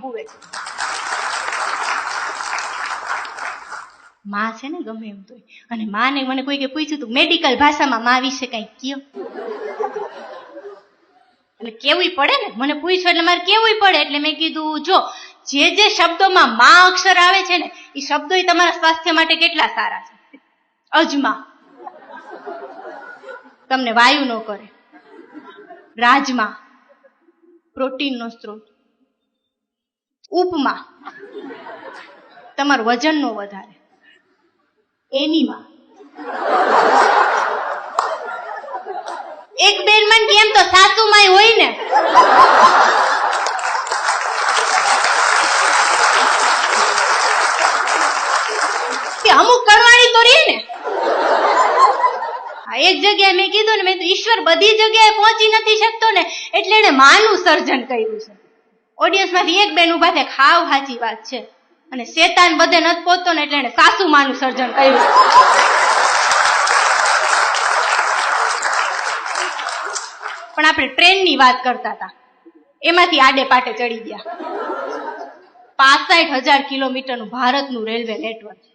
હુવે છે. માં છે ને ગમે એમ તો, અને માને મને કોઈ પૂછ્યું તું મેડિકલ ભાષામાં માં વિશે કઈ કયો, એટલે કેવું પડે ને, મને પૂછ્યું એટલે મારે કેવું પડે. એટલે મેં કીધું જો જે શબ્દોમાં માં અક્ષર આવે છે ને એ શબ્દો તમારા સ્વાસ્થ્ય માટે કેટલા સારા છે. અજમા તમને વાયુ ન કરે, રાજમા પ્રોટીનનો સ્ત્રોત, ઉપમા તમારું વજન નો વધારે, એનીમાં એક બેન મન કેમ તો સાસુમાય હોય ને, અમુક કરવાની તો રહી ને. એક જગ્યાએ મેં કીધું ને, મેં તો ઈશ્વર બધી જગ્યાએ પહોંચી નથી શકતો ને એટલે એને માનું સર્જન કર્યું છે. ઓડિયન્સ માંથી એક બેન ઉભા થાય, ખાવ સાચી વાત છે, અને શેતાન બધે નથી પહોંચતો ને એટલે એને સાસુ માનું સર્જન કર્યું. પણ આપણે ટ્રેનની વાત કરતા હતા, એમાંથી આડે પાટે ચડી ગયા. 65,000 કિલોમીટરનું ભારતનું રેલવે નેટવર્ક છે.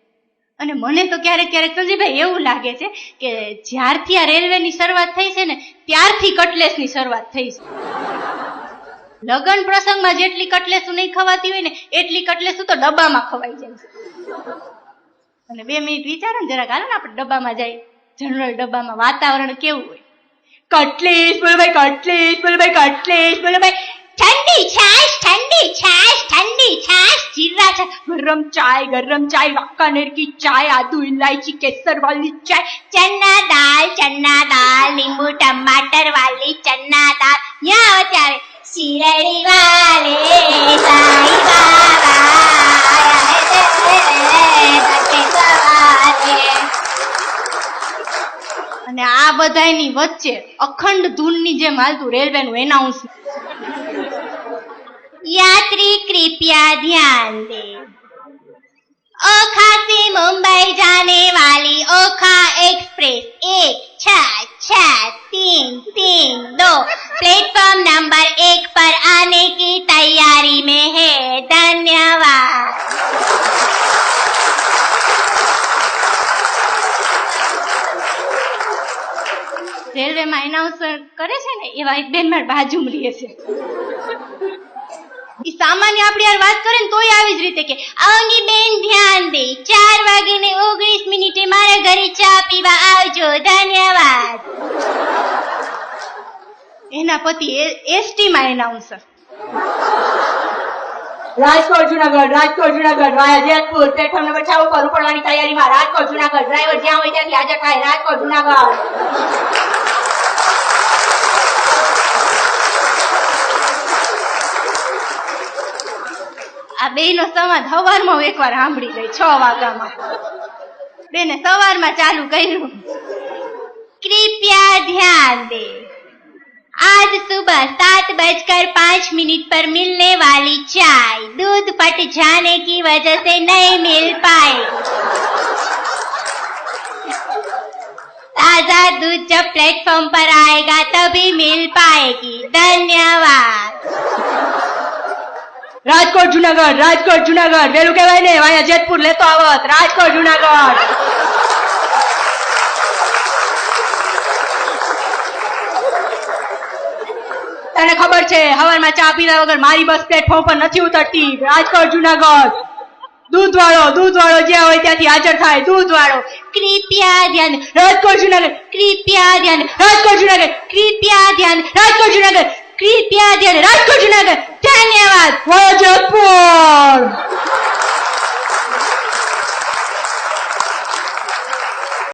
અને મને તો ક્યારેક સંજીભાઈ એવું લાગે છે કે જ્યારથી આ રેલવેની શરૂઆત થઈ છે ને ત્યારથી કટલેસની શરૂઆત થઈ છે. લગ્ન પ્રસંગમાં જેટલી કટલેસું નહીં ખવાતી હોય ને એટલી કટલેસું તો ડબ્બામાં ખવાઈ જાય છે. અને 2 મિનિટ વિચારો ને જરાક, હાલો ને આપણે ડબ્બામાં જાય, જનરલ ડબ્બામાં વાતાવરણ કેવું હોય. કટલેસ બોલો ભાઈ, કટલેસ બોલો ભાઈ, કટલેસ બોલો ભાઈ, ઠંડી છાશ, ઠંડી છાશ, ઠંડી છાશ, જીરા છાશ, ગરમ ચાય, વાંકાનેર કી ચાય, આદુ इलायची केसर वाली चाय, चना दाल, नींबू टमाटर वाली चना दाल. यहाँ आओ ત્યારે શિરડી વાલે સાઈ બાબા. અને આ બધાની વચ્ચે અખંડ ધૂનની જેમ હાલતું રેલવેનું એનાઉન્સમેન્ટ. यात्री कृपया ध्यान दें, ओखा से मुंबई जाने वाली ओखा एक्सप्रेस 16632 प्लेटफॉर्म नंबर 1 पर आने की तैयारी में है. धन्यवाद. રેલવેમાં એનાઉન્સર કરે છે ને એવા એક બેન મારી બાજુમાં રહે છે. સામાન્ય આપણે યાર વાત કરે ને તોય આવી જ રીતે કે આંગી બેન ધ્યાન દે, 4:19 મારા ઘરે ચા પીવા આવજો. ધન્યવાદ. એના પતિ એસટી માં એનાઉન્સર. રાજકોટ જુનાગઢ વાયા જેતપુર પ્લેટફોર્મ નંબર 6 ઉપર ઉપડવાની તૈયારીમાં. રાજકોટ જુનાગઢ ડ્રાઈવર જ્યાં હોય ત્યાંથી હાજર થાય. રાજકોટ જુનાગઢ. આ બે નો સંવાદ સવારમાં હું એકવાર સાંભળી ગઈ 6 વાગ્યામાં. બેને સવારમાં ચાલુ કર્યું. कृपया ध्यान दें, आज सुबह 7:05 पर मिलने वाली चाय दूध फट जाने की वजह से नहीं मिल पाएगी. ताजा दूध जब प्लेटफॉर्म पर आएगा तभी मिल पाएगी. धन्यवाद. રાજકોટ જુનાગઢ વેલું કહેવાય ને, અહીંયા જેતપુર લેતો આવત. રાજકોટ જુનાગઢ. તને ખબર છે હવારમાં ચા પીધા વગર મારી બસ પ્લેટફોર્મ પર નથી ઉતરતી. રાજકોટ જુનાગઢ. दूध वालों ज्યાં હોય ત્યાંથી હાજર થાય. दूध वालों कृपया ध्यान. રાજકોટ જુનાગઢ कृपया ध्यान. રાજકોટ જુનાગઢ कृपया ध्यान. રાજકોટ જુનાગઢ कृपया ध्यान. રાજકોટ જુનાગઢ. ધન્યવાદ.